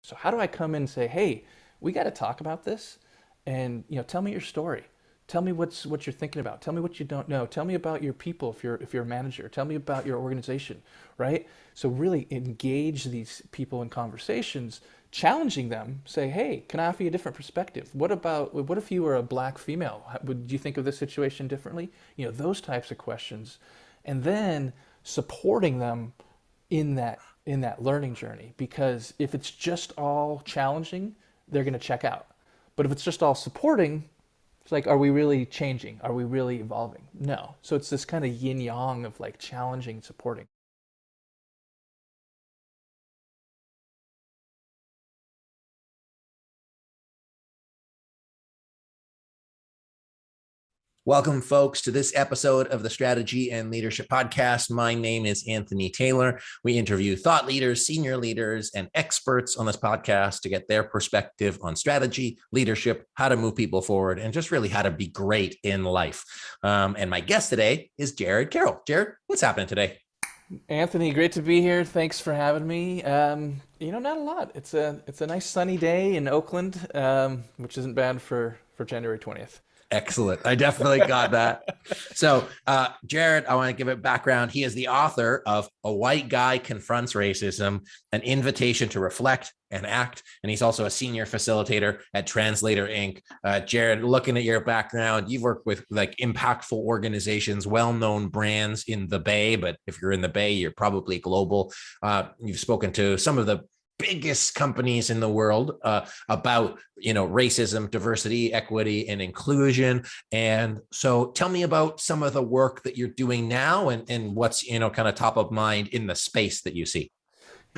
So how do I come in and say, hey, we got to talk about this, and tell me your story. Tell me what you're thinking about. Tell me what you don't know. Tell me about your people if you're a manager. Tell me about your organization, right? So really engage these people in conversations, challenging them. Say, hey, can I offer you a different perspective? What if you were a black female? Would you think of this situation differently? Those types of questions, and then supporting them in that learning journey, because if it's just all challenging, they're going to check out. But if it's just all supporting, it's like, are we really changing? Are we really evolving? No. So it's this kind of yin yang of like challenging and supporting. Welcome, folks, to this episode of the Strategy and Leadership Podcast. My name is Anthony Taylor. We interview thought leaders, senior leaders, and experts on this podcast to get their perspective on strategy, leadership, how to move people forward, and just really how to be great in life. And my guest today is Jared Karol. Jared, what's happening today? Anthony, great to be here. Thanks for having me. Not a lot. It's a nice sunny day in Oakland, which isn't bad for January 20th. Excellent. I definitely got that. So, Jared, I want to give it background. He is the author of A White Guy Confronts Racism, an invitation to reflect and act. And he's also a senior facilitator at Translator Inc. Jared, looking at your background, you've worked with like impactful organizations, well-known brands in the Bay, but if you're in the Bay, you're probably global. You've spoken to some of the biggest companies in the world about racism, diversity, equity, and inclusion. And so tell me about some of the work that you're doing now, and what's kind of top of mind in the space that you see.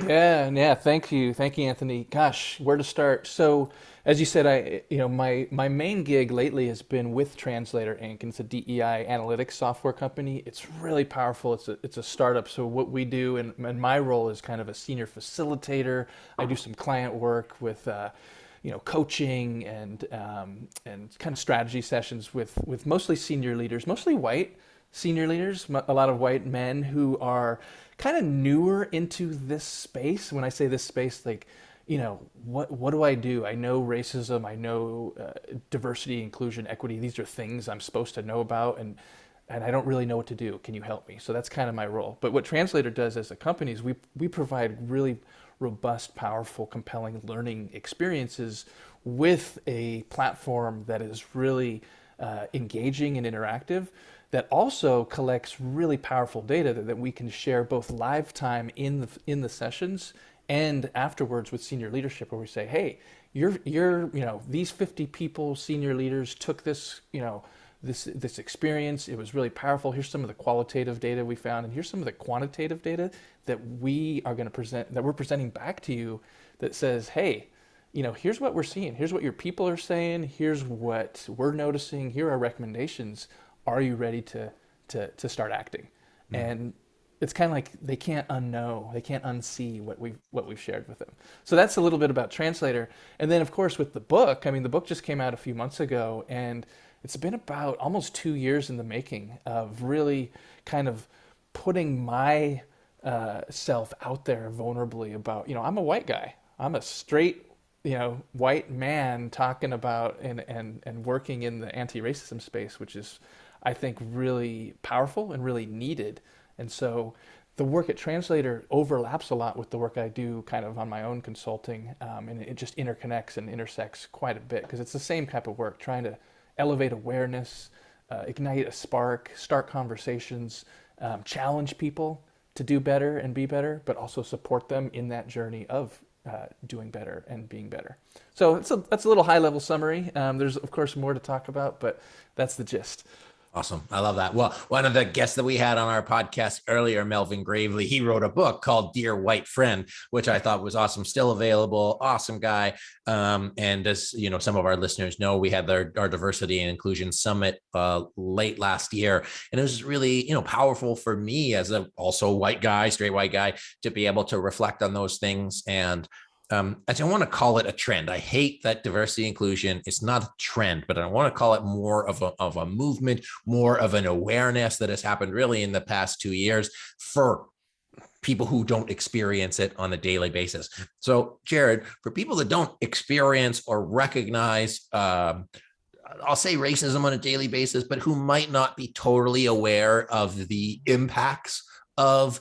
Yeah, yeah. Thank you, Anthony. Gosh, where to start? So, as you said, my main gig lately has been with Translator Inc. and it's a DEI analytics software company. It's really powerful. It's a startup. So what we do, and my role is kind of a senior facilitator. I do some client work with, coaching and kind of strategy sessions with mostly senior leaders, mostly white senior leaders, a lot of white men who are kind of newer into this space. When I say this space, like, what do I do? I know racism, I know diversity, inclusion, equity. These are things I'm supposed to know about, and I don't really know what to do. Can you help me? So that's kind of my role. But what Translator does as a company is we provide really robust, powerful, compelling learning experiences with a platform that is really engaging and interactive, that also collects really powerful data that we can share both live time in the sessions and afterwards with senior leadership, where we say, hey, these 50 people, senior leaders, took this experience. It was really powerful. Here's some of the qualitative data we found, and here's some of the quantitative data that we are going to present, that we're presenting back to you, that says, hey, here's what we're seeing. Here's what your people are saying. Here's what we're noticing. Here are recommendations. Are you ready to start acting? Mm. And it's kind of like they can't unknow, they can't unsee what we've shared with them. So that's a little bit about Translator. And then of course with the book, I mean, the book just came out a few months ago, and it's been about almost 2 years in the making of really kind of putting my self out there vulnerably about, I'm a white guy. I'm a straight, white man talking about and working in the anti-racism space, which is, I think, really powerful and really needed. And so the work at Translator overlaps a lot with the work I do kind of on my own consulting, and it just interconnects and intersects quite a bit, because it's the same type of work, trying to elevate awareness, ignite a spark, start conversations, challenge people to do better and be better, but also support them in that journey of doing better and being better. So that's a little high level summary. There's of course more to talk about, but that's the gist. Awesome. I love that. Well, one of the guests that we had on our podcast earlier, Melvin Gravely, he wrote a book called Dear White Friend, which I thought was awesome. Still available. Awesome guy. And as some of our listeners know, we had our diversity and inclusion summit late last year. And it was really, powerful for me as a also white guy, straight white guy, to be able to reflect on those things. And I don't want to call it a trend. I hate that diversity inclusion. It's not a trend, but I want to call it more of a movement, more of an awareness that has happened really in the past 2 years for people who don't experience it on a daily basis. So, Jared, for people that don't experience or recognize, I'll say racism on a daily basis, but who might not be totally aware of the impacts of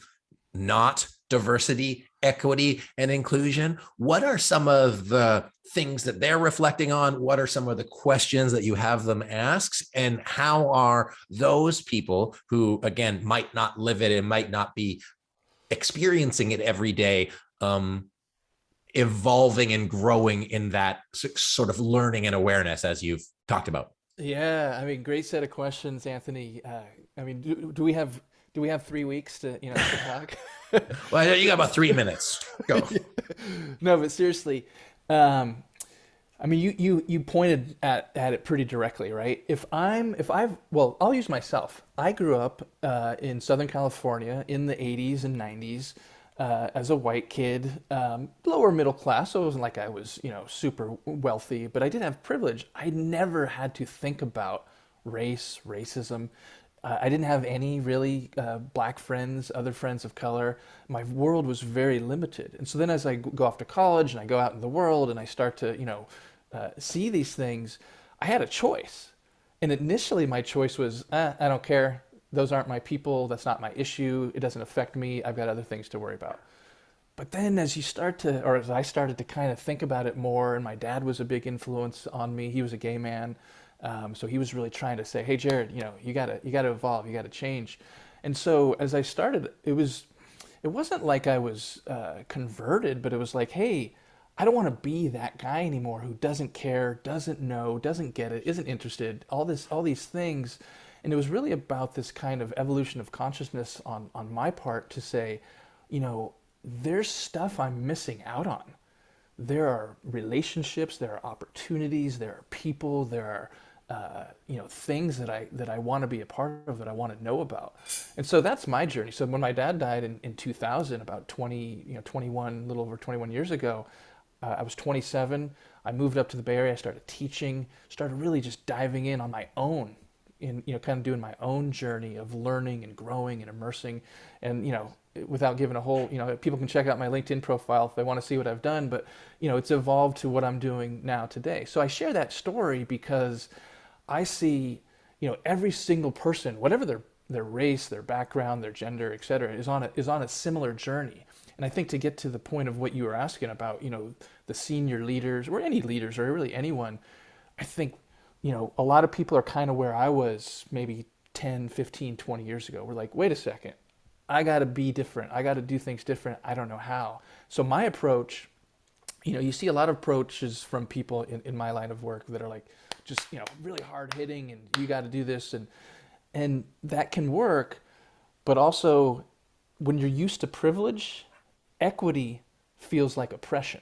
not diversity, equity, and inclusion, what are some of the things that they're reflecting on? What are some of the questions that you have them ask? And how are those people who, again, might not live it and might not be experiencing it every day, evolving and growing in that sort of learning and awareness as you've talked about? Yeah, I mean, great set of questions, Anthony. I mean, do we have 3 weeks to to talk? Well, you got about 3 minutes. Go. No, but seriously, um, I mean, you pointed at it pretty directly, right? Well, I'll use myself. I grew up in Southern California in the 80s and 90s as a white kid, lower middle class. So it wasn't like I was, super wealthy, but I did have privilege. I never had to think about race, racism. I didn't have any really black friends, other friends of color. My world was very limited. And so then as I go off to college and I go out in the world and I start to, see these things, I had a choice. And initially my choice was, I don't care. Those aren't my people. That's not my issue. It doesn't affect me. I've got other things to worry about. But then as I started to kind of think about it more, and my dad was a big influence on me. He was a gay man. So he was really trying to say, hey, Jared, you gotta evolve, you gotta change. And so as I started, it wasn't like I was converted, but it was like, hey, I don't want to be that guy anymore who doesn't care, doesn't know, doesn't get it, isn't interested, all these things. And it was really about this kind of evolution of consciousness on my part to say, there's stuff I'm missing out on. There are relationships, there are opportunities, there are people, there are things that I want to be a part of, that I want to know about. And so that's my journey. So when my dad died in 2000, about 21, a little over 21 years ago, I was 27. I moved up to the Bay Area. I started teaching, started really just diving in on my own, kind of doing my own journey of learning and growing and immersing. And, without giving a whole, people can check out my LinkedIn profile if they want to see what I've done, but, it's evolved to what I'm doing now today. So I share that story because I see, every single person, whatever their race, their background, their gender, et cetera, is on a similar journey. And I think to get to the point of what you were asking about, the senior leaders or any leaders or really anyone, I think, a lot of people are kind of where I was maybe 10, 15, 20 years ago. We're like, wait a second, I got to be different. I got to do things different. I don't know how. So my approach, you see a lot of approaches from people in my line of work that are like, just, really hard hitting and you got to do this. And that can work. But also when you're used to privilege, equity feels like oppression.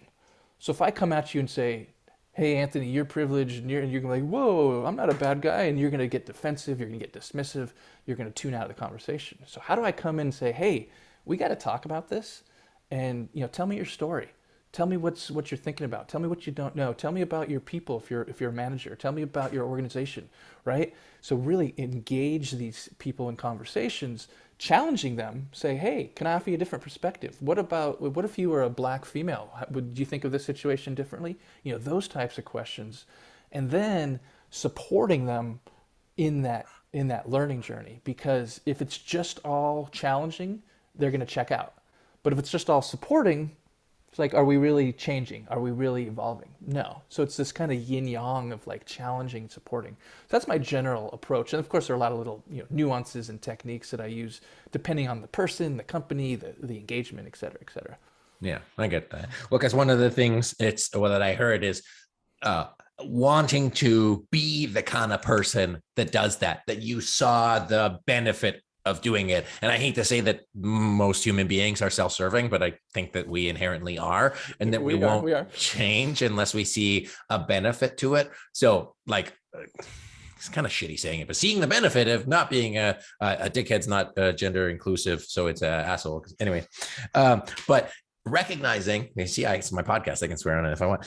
So if I come at you and say, hey, Anthony, you're privileged, and you're going to be like, whoa, I'm not a bad guy, and you're going to get defensive, you're going to get dismissive, you're going to tune out of the conversation. So how do I come in and say, hey, we got to talk about this, and tell me your story. Tell me what you're thinking about. Tell me what you don't know. Tell me about your people if you're a manager. Tell me about your organization, right? So really engage these people in conversations, challenging them. Say, hey, can I offer you a different perspective? What if you were a black female? Would you think of this situation differently? Those types of questions, and then supporting them in that learning journey. Because if it's just all challenging, they're going to check out. But if it's just all supporting, it's like, are we really changing? Are we really evolving? No. So it's this kind of yin yang of like challenging and supporting. So that's my general approach. And of course, there are a lot of little nuances and techniques that I use depending on the person, the company, the engagement, et cetera, et cetera. Yeah, I get that. Well, because one of the things that I heard is wanting to be the kind of person that does that you saw the benefit of doing it. And I hate to say that most human beings are self-serving, but I think that we inherently are, and that we won't change unless we see a benefit to it. So like, it's kind of shitty saying it, but seeing the benefit of not being a dickhead's not gender inclusive. So it's an asshole. Anyway, but recognizing, it's my podcast, I can swear on it if I want.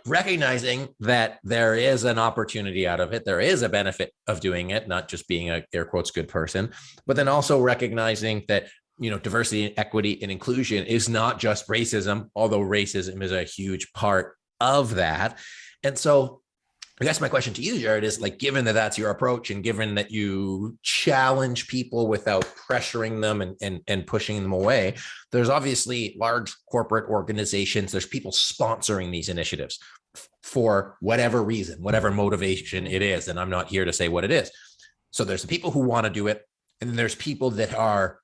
Recognizing that there is an opportunity out of it, there is a benefit of doing it, not just being a air quotes good person, but then also recognizing that diversity, equity, and inclusion is not just racism, although racism is a huge part of that. And so I guess my question to you, Jared, is like, given that that's your approach and given that you challenge people without pressuring them and pushing them away, there's obviously large corporate organizations, there's people sponsoring these initiatives for whatever reason, whatever motivation it is. And I'm not here to say what it is. So there's the people who want to do it, and then there's people that are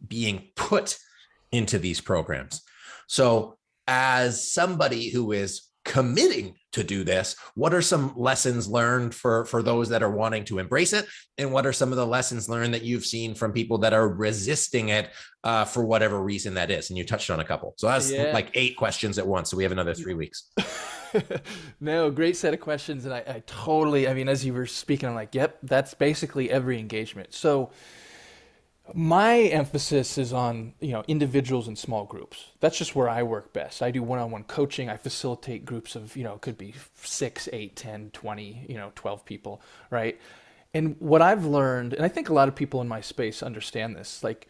being put into these programs. So as somebody who is committing to do this, what are some lessons learned for those that are wanting to embrace it? And what are some of the lessons learned that you've seen from people that are resisting it for whatever reason that is? And you touched on a couple. So that's like 8 questions at once. So we have another 3 weeks. No, great set of questions. And I totally, I mean, as you were speaking, I'm like, yep, that's basically every engagement. So my emphasis is on, individuals and small groups. That's just where I work best. I do one-on-one coaching. I facilitate groups of, it could be 6, 8, 10, 20, 12 people, right? And what I've learned, and I think a lot of people in my space understand this, like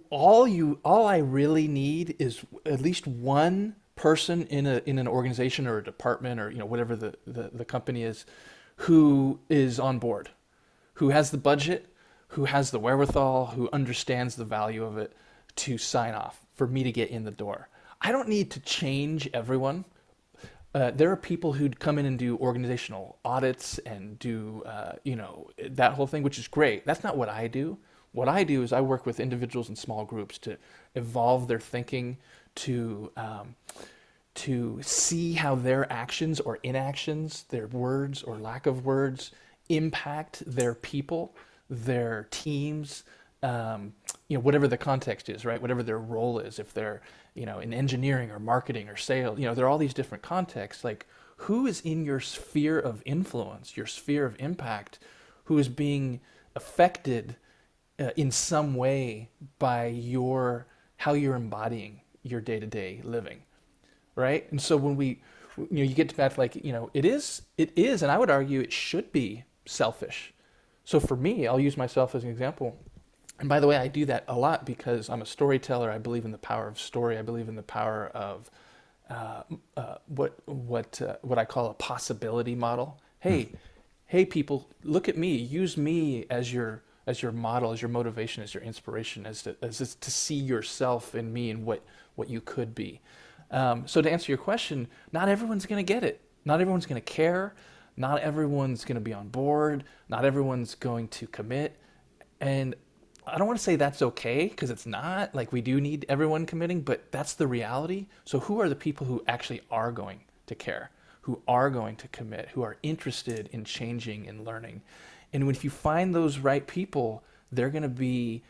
all I really need is at least one person in an organization or a department or, whatever the company is, who is on board, who has the budget, who has the wherewithal, who understands the value of it to sign off for me to get in the door. I don't need to change everyone. There are people who'd come in and do organizational audits and do, that whole thing, which is great. That's not what I do. What I do is I work with individuals and small groups to evolve their thinking, to see how their actions or inactions, their words or lack of words, impact their people, their teams, whatever the context is, right? Whatever their role is, if they're, in engineering or marketing or sales, there are all these different contexts. Like, who is in your sphere of influence, your sphere of impact, who is being affected in some way by how you're embodying your day-to-day living, right? And so when you get to that, like, it is, and I would argue it should be selfish. So for me, I'll use myself as an example. And by the way, I do that a lot because I'm a storyteller. I believe in the power of story. I believe in the power of what I call a possibility model. Hey, people, look at me. Use me as your model, as your motivation, as your inspiration, as to see yourself in me and what you could be. So to answer your question, not everyone's going to get it. Not everyone's going to care. Not everyone's going to be on board. Not everyone's going to commit. And I don't want to say that's okay, because it's not. Like, we do need everyone committing, but that's the reality. So who are the people who actually are going to care, who are going to commit, who are interested in changing and learning? And if you find those right people, they're going to be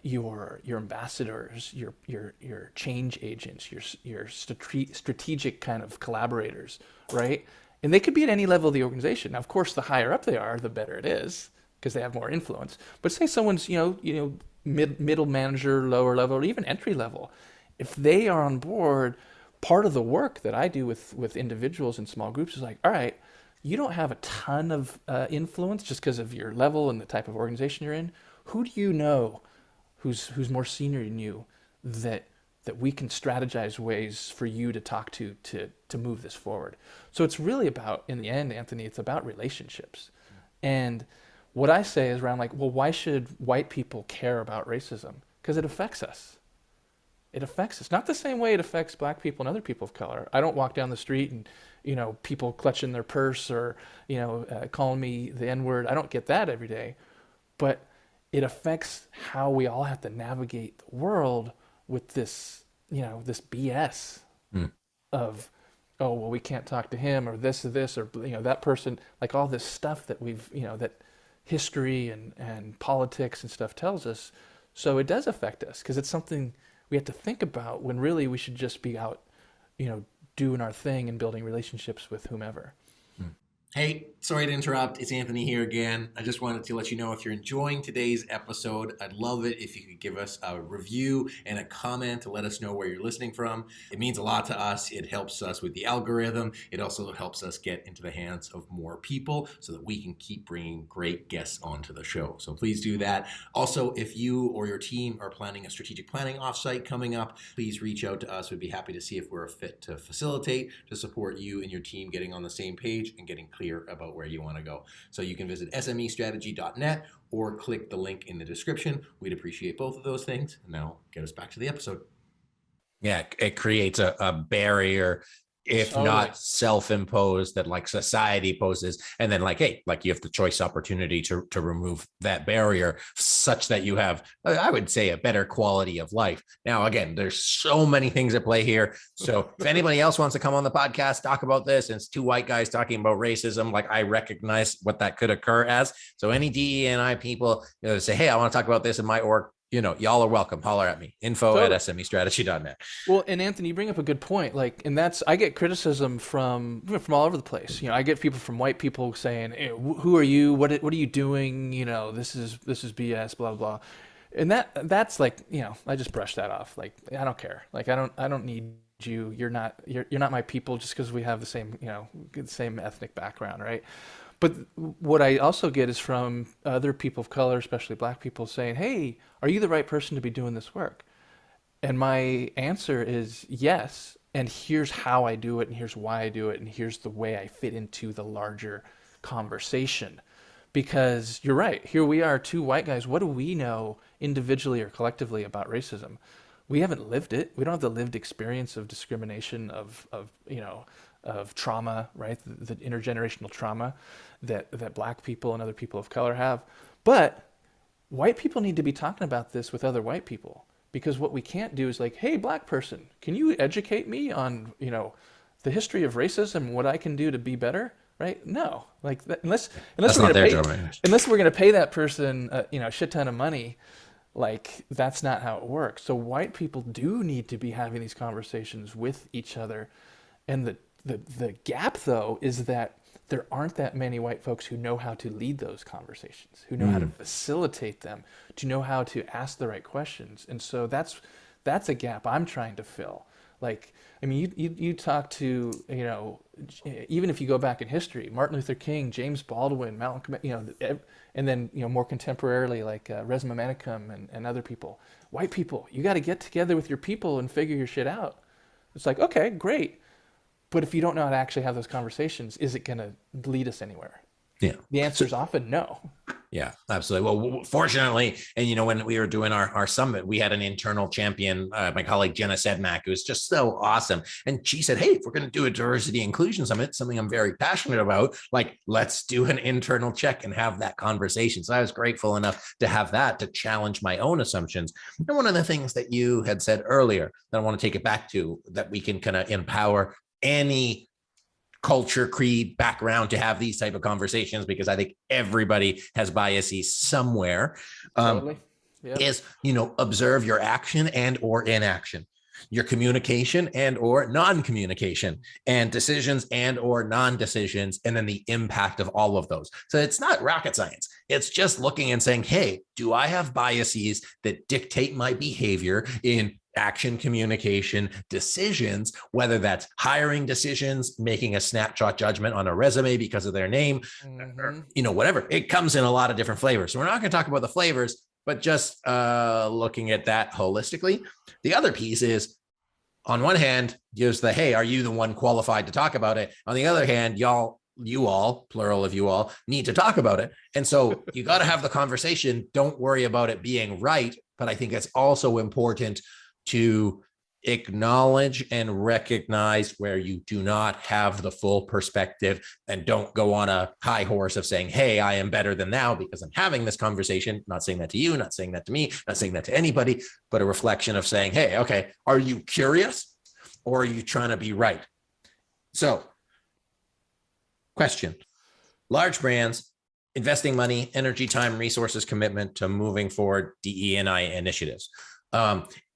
your ambassadors, your change agents, your strategic kind of collaborators, right? And they could be at any level of the organization. Now, of course, the higher up they are, the better it is, because they have more influence. But say someone's, middle manager, lower level, or even entry level, if they are on board, part of the work that I do with individuals and small groups is like, all right, you don't have a ton of influence just because of your level and the type of organization you're in. Who do you know who's more senior than you that we can strategize ways for you to talk to move this forward? So it's really about, in the end, Anthony, it's about relationships. And what I say is around like, well, why should white people care about racism? Because it affects us. It affects us. Not the same way it affects black people and other people of color. I don't walk down the street and, people clutching their purse or, calling me the N-word. I don't get that every day. But it affects how we all have to navigate the world with this, this BS of, oh, well, we can't talk to him or this, or that person, like all this stuff that we've, that history and politics and stuff tells us. So it does affect us because it's something we have to think about when really we should just be out, doing our thing and building relationships with whomever. Hey, sorry to interrupt. It's Anthony here again. I just wanted to let you know if you're enjoying today's episode, I'd love it if you could give us a review and a comment to let us know where you're listening from. It means a lot to us. It helps us with the algorithm. It also helps us get into the hands of more people so that we can keep bringing great guests onto the show. So please do that. Also, if you or your team are planning a strategic planning offsite coming up, please reach out to us. We'd be happy to see if we're a fit to facilitate, to support you and your team getting on the same page and getting clear about where you want to go. So you can visit SMEstrategy.net or click the link in the description. We'd appreciate both of those things. And now get us back to the episode. Yeah, it creates a barrier, if Totally. not self-imposed, that like society poses. And then like, hey, like you have the choice opportunity to remove that barrier such that you have, I would say, a better quality of life. Now, again, there's so many things at play here. So if anybody else wants to come on the podcast, talk about this, and it's two white guys talking about racism, like I recognize what that could occur as. So any DE&I people, say, hey, I want to talk about this in my org, y'all are welcome. Holler at me. info@smestrategy.net. Well, and Anthony, you bring up a good point. Like, and I get criticism from all over the place. I get people from white people saying, hey, "Who are you? What are you doing? This is BS." Blah blah. And that's like, I just brush that off. Like, I don't care. Like, I don't need you. You're not my people just because we have the same ethnic background, right? But what I also get is from other people of color, especially black people, saying, hey, are you the right person to be doing this work? And my answer is yes. And here's how I do it, and here's why I do it, and here's the way I fit into the larger conversation. Because you're right, here we are, two white guys. What do we know individually or collectively about racism? We haven't lived it. We don't have the lived experience of discrimination, of trauma, right? The intergenerational trauma that black people and other people of color have. But white people need to be talking about this with other white people, because what we can't do is like, hey, black person, can you educate me on, the history of racism, what I can do to be better? Right? No, like that, unless we're going to pay that person, a shit ton of money. Like, that's not how it works. So white people do need to be having these conversations with each other. And the gap, though, is that there aren't that many white folks who know how to lead those conversations, who know how to facilitate them, to know how to ask the right questions. And so that's a gap I'm trying to fill. Like, I mean, you talk to, even if you go back in history, Martin Luther King, James Baldwin, Malcolm, and then, more contemporarily, like Resmaa Menakem and other people. White people, you got to get together with your people and figure your shit out. It's like, okay, great. But if you don't know how to actually have those conversations, is it going to lead us anywhere? Yeah. The answer is often no. Yeah, absolutely. Well, fortunately, and when we were doing our summit, we had an internal champion, my colleague Jenna Sedmak, who was just so awesome. And she said, hey, if we're going to do a diversity inclusion summit, something I'm very passionate about, like, let's do an internal check and have that conversation. So I was grateful enough to have that, to challenge my own assumptions. And one of the things that you had said earlier that I want to take it back to, that we can kind of empower any culture, creed, background to have these type of conversations, because I think everybody has biases somewhere. Totally. Yep. Is, observe your action and or inaction, your communication and or non-communication, and decisions and or non-decisions, and then the impact of all of those. So it's not rocket science. It's just looking and saying, hey, do I have biases that dictate my behavior in action, communication, decisions, whether that's hiring decisions, making a snapshot judgment on a resume because of their name, or, whatever. It comes in a lot of different flavors. So we're not going to talk about the flavors, but just looking at that holistically. The other piece is, on one hand, gives the, hey, are you the one qualified to talk about it? On the other hand, you all, plural of you all, need to talk about it. And so you got to have the conversation. Don't worry about it being right. But I think it's also important to acknowledge and recognize where you do not have the full perspective, and don't go on a high horse of saying, hey, I am better than thou because I'm having this conversation. Not saying that to you, not saying that to me, not saying that to anybody, but a reflection of saying, hey, okay, are you curious or are you trying to be right? So, question: large brands investing money, energy, time, resources, commitment to moving forward DE&I initiatives.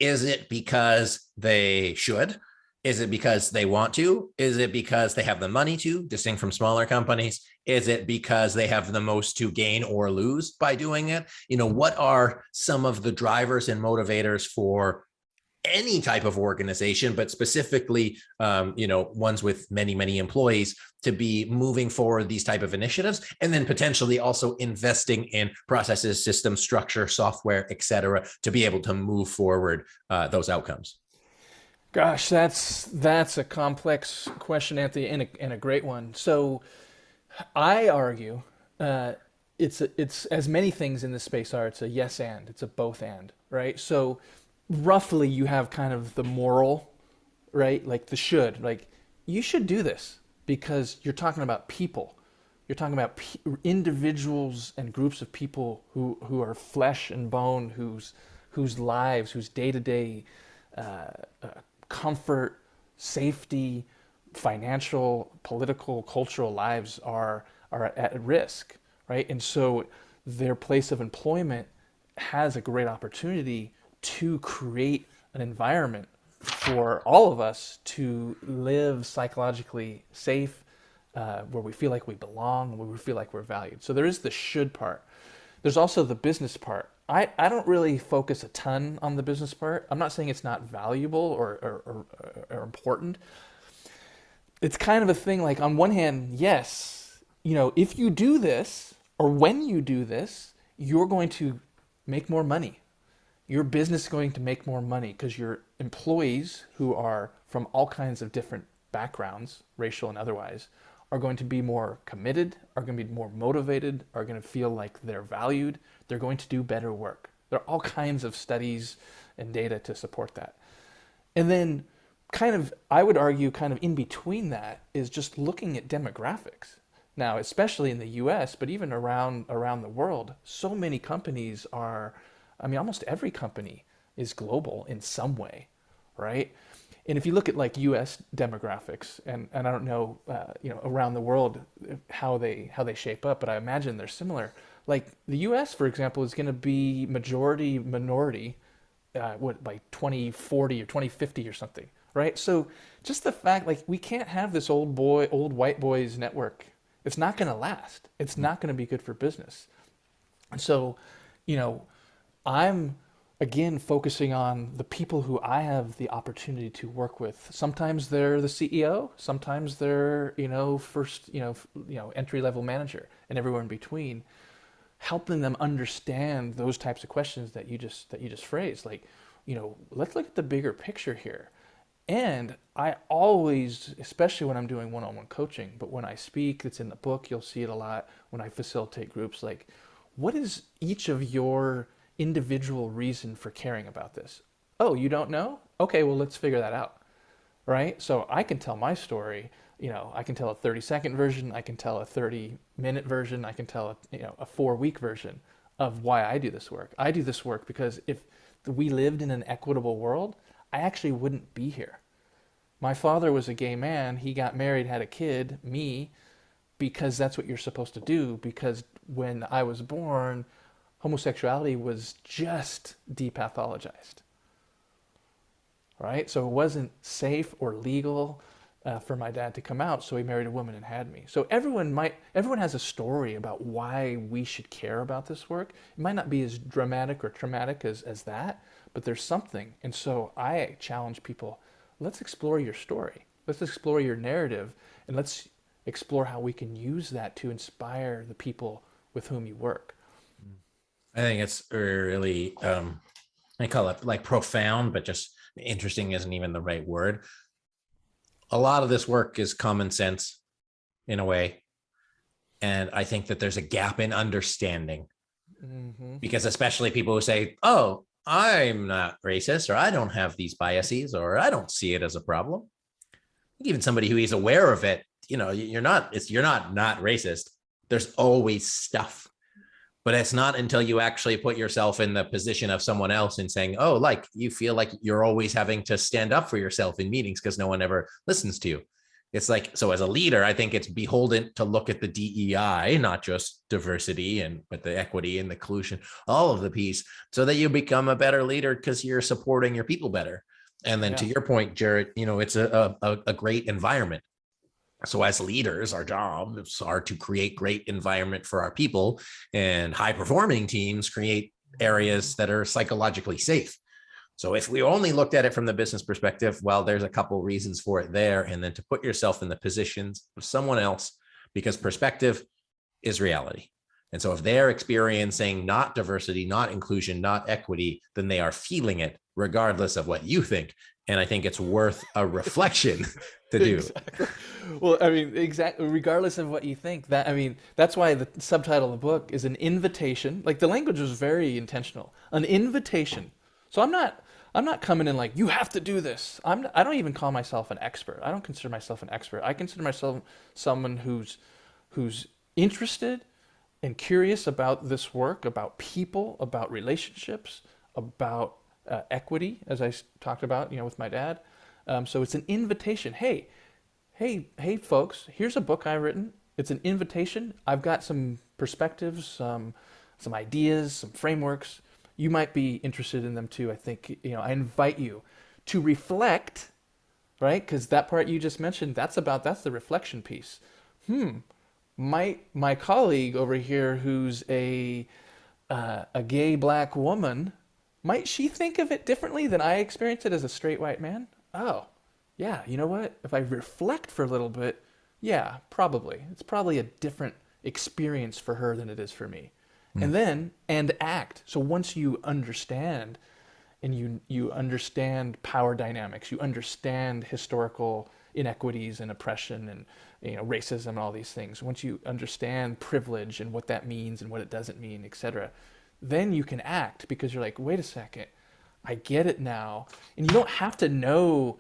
Is it because they should? Is it because they want to? Is it because they have the money to, distinct from smaller companies? Is it because they have the most to gain or lose by doing it? What are some of the drivers and motivators for any type of organization, but specifically, ones with many, many employees, to be moving forward these type of initiatives, and then potentially also investing in processes, systems, structure, software, et cetera, to be able to move forward those outcomes? Gosh, that's a complex question, Anthony, and a great one. So I argue it's as many things in this space are. It's a yes and, it's a both and, right? So roughly, you have kind of the moral, right? Like the should, like you should do this because you're talking about people. You're talking about individuals and groups of people who are flesh and bone, whose lives, whose day to day comfort, safety, financial, political, cultural lives are at risk, right? And so their place of employment has a great opportunity to create an environment for all of us to live psychologically safe, where we feel like we belong, where we feel like we're valued. So there is the should part. There's also the business part. I don't really focus a ton on the business part. I'm not saying it's not valuable or important. It's kind of a thing like, on one hand, yes, if you do this or when you do this, you're going to make more money. Your business is going to make more money because your employees, who are from all kinds of different backgrounds, racial and otherwise, are going to be more committed, are going to be more motivated, are going to feel like they're valued. They're going to do better work. There are all kinds of studies and data to support that. And then I would argue kind of in between that is just looking at demographics. Now, especially in the US, but even around the world, so many companies are, almost every company is global in some way, right? And if you look at like U.S. demographics, and I don't know, around the world how they shape up, but I imagine they're similar. Like the U.S., for example, is going to be majority minority, by 2040 or 2050 or something, right? So just the fact, like, we can't have this old white boys network. It's not going to last. It's not going to be good for business. And so, I'm again focusing on the people who I have the opportunity to work with. Sometimes they're the CEO, sometimes they're first entry level manager, and everywhere in between, helping them understand those types of questions that you just phrased. Like, let's look at the bigger picture here. And I always, especially when I'm doing one-on-one coaching, but when I speak, it's in the book, you'll see it a lot when I facilitate groups, like, what is each of your individual reason for caring about this? Oh, you don't know? Okay, well, let's figure that out, right? So I can tell my story. I can tell a 30-second version. I can tell a 30-minute version. I can tell a 4-week version of why I do this work. I do this work because if we lived in an equitable world, I actually wouldn't be here. My father was a gay man. He got married, had a kid, me, because that's what you're supposed to do. Because when I was born, homosexuality was just depathologized, right? So it wasn't safe or legal for my dad to come out, so he married a woman and had me. So everyone has a story about why we should care about this work. It might not be as dramatic or traumatic as that, but there's something. And so I challenge people, let's explore your story. Let's explore your narrative, and let's explore how we can use that to inspire the people with whom you work. I think it's really, I call it like profound, but just interesting isn't even the right word. A lot of this work is common sense in a way. And I think that there's a gap in understanding, because especially people who say, oh, I'm not racist, or I don't have these biases, or I don't see it as a problem. Even somebody who is aware of it, you're not racist. There's always stuff. But it's not until you actually put yourself in the position of someone else and saying, oh, like, you feel like you're always having to stand up for yourself in meetings because no one ever listens to you. It's like, so as a leader, I think it's beholden to look at the DEI, not just diversity, but the equity and the inclusion, all of the piece, so that you become a better leader because you're supporting your people better. And then to Yeah. your point, Jared, it's a great environment. So as leaders, our jobs are to create great environment for our people, and high performing teams create areas that are psychologically safe. So if we only looked at it from the business perspective, well, there's a couple reasons for it there. And then to put yourself in the positions of someone else, because perspective is reality. And so if they're experiencing not diversity, not inclusion, not equity, then they are feeling it regardless of what you think. And I think it's worth a reflection to do. Exactly. Well, I mean, exactly. Regardless of what you think, that's why the subtitle of the book is an invitation. Like the language was very intentional. An invitation. So I'm not coming in like you have to do this. I don't even call myself an expert. I don't consider myself an expert. I consider myself someone who's interested and curious about this work, about people, about relationships, about equity, as I talked about, with my dad. So it's an invitation. Hey, folks, here's a book I've written. It's an invitation. I've got some perspectives, some ideas, some frameworks. You might be interested in them too. I think, I invite you to reflect, right? Because that part you just mentioned, that's the reflection piece. My colleague over here, who's a gay black woman, might she think of it differently than I experience it as a straight white man? Oh, yeah. You know what? If I reflect for a little bit, yeah, probably it's probably a different experience for her than it is for me. Mm. And act. So once you understand, and you understand power dynamics, you understand historical inequities and oppression and racism and all these things. Once you understand privilege and what that means and what it doesn't mean, etc., then you can act because you're like, wait a second, I get it now. And you don't have to know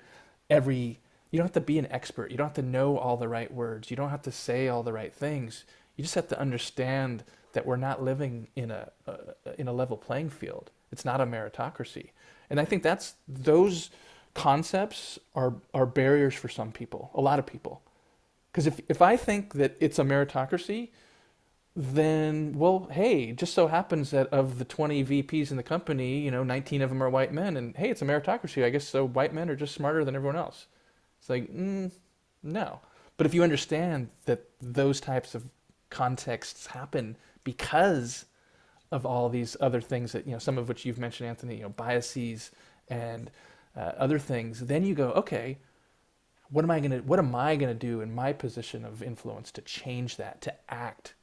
you don't have to be an expert. You don't have to know all the right words. You don't have to say all the right things. You just have to understand that we're not living in a level playing field. It's not a meritocracy. And I think those concepts are barriers for some people, a lot of people. Because if I think that it's a meritocracy, then, well, hey, just so happens that of the 20 VPs in the company, 19 of them are white men, and hey, it's a meritocracy. I guess so white men are just smarter than everyone else. It's like, no. But if you understand that those types of contexts happen because of all these other things that, some of which you've mentioned, Anthony, biases and other things, then you go, okay, what am I gonna do in my position of influence to change that, to act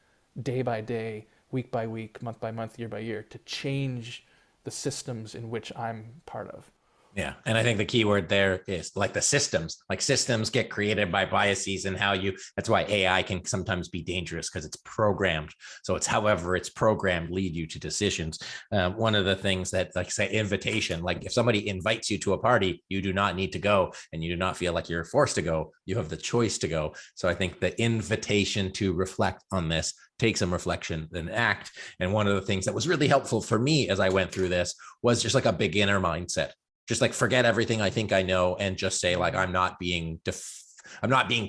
day by day, week by week, month by month, year by year, to change the systems in which I'm part of. Yeah. And I think the key word there is like the systems, like systems get created by biases and that's why AI can sometimes be dangerous because it's programmed. So it's however it's programmed lead you to decisions. One of the things that, like say, invitation, like if somebody invites you to a party, you do not need to go and you do not feel like you're forced to go. You have the choice to go. So I think the invitation to reflect on this, take some reflection, then act. And one of the things that was really helpful for me as I went through this was just like a beginner mindset. Just like forget everything I think I know and just say like I'm not being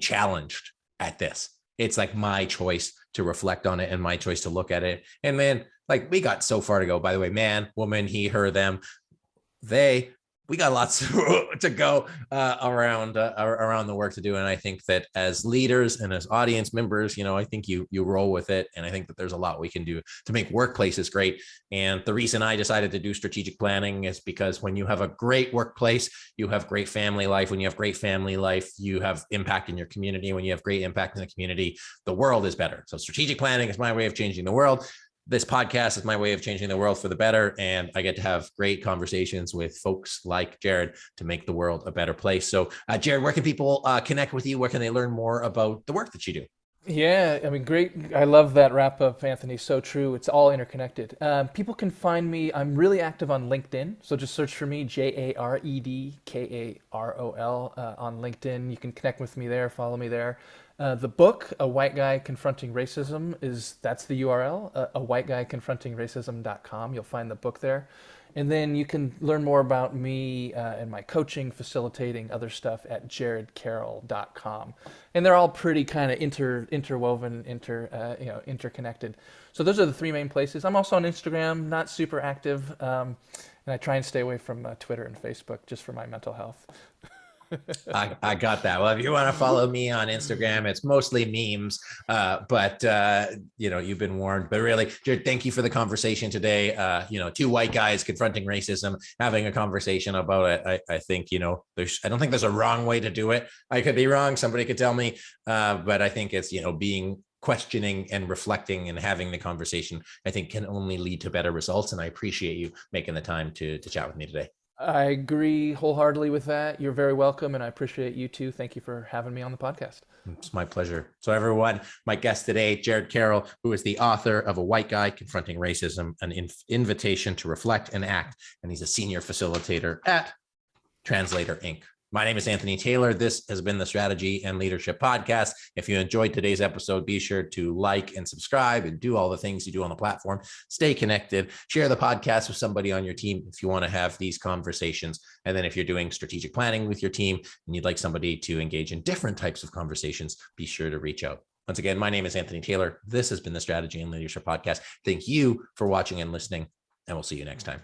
challenged at this. It's like my choice to reflect on it and my choice to look at it. And man, like we got so far to go. By the way, man, woman, he, her, them, they. We got lots to go around the work to do, and I think that as leaders and as audience members, I think you roll with it, and I think that there's a lot we can do to make workplaces great. And the reason I decided to do strategic planning is because when you have a great workplace, you have great family life. When you have great family life, you have impact in your community. When you have great impact in the community, the world is better. So strategic planning is my way of changing the world. This podcast is my way of changing the world for the better. And I get to have great conversations with folks like Jared to make the world a better place. So Jared, where can people connect with you? Where can they learn more about the work that you do? Yeah, I mean, great. I love that wrap up, Anthony. So true. It's all interconnected. People can find me. I'm really active on LinkedIn. So just search for me, JaredKarol on LinkedIn. You can connect with me there, follow me there. The book, A White Guy Confronting Racism, that's the URL, a white guy confronting racism.com. You'll find the book there. And then you can learn more about me and my coaching, facilitating, other stuff at jaredkarol.com. And they're all pretty kind of interwoven, interconnected. So those are the three main places. I'm also on Instagram, not super active. And I try and stay away from Twitter and Facebook just for my mental health. I got that. Well, if you want to follow me on Instagram, it's mostly memes, but you've been warned. But really, Jared, thank you for the conversation today. Two white guys confronting racism, having a conversation about it. I think I don't think there's a wrong way to do it. I could be wrong. Somebody could tell me, but I think it's being questioning and reflecting and having the conversation, I think can only lead to better results. And I appreciate you making the time to chat with me today. I agree wholeheartedly with that. You're very welcome, and I appreciate you too. Thank you for having me on the podcast. It's my pleasure. So everyone, my guest today, Jared Karol, who is the author of A White Guy Confronting Racism, an invitation to reflect and act. And he's a senior facilitator at Translator, Inc. My name is Anthony Taylor. This has been the Strategy and Leadership Podcast. If you enjoyed today's episode, be sure to like and subscribe and do all the things you do on the platform. Stay connected. Share the podcast with somebody on your team if you want to have these conversations. And then if you're doing strategic planning with your team and you'd like somebody to engage in different types of conversations, be sure to reach out. Once again, my name is Anthony Taylor. This has been the Strategy and Leadership Podcast. Thank you for watching and listening, and we'll see you next time.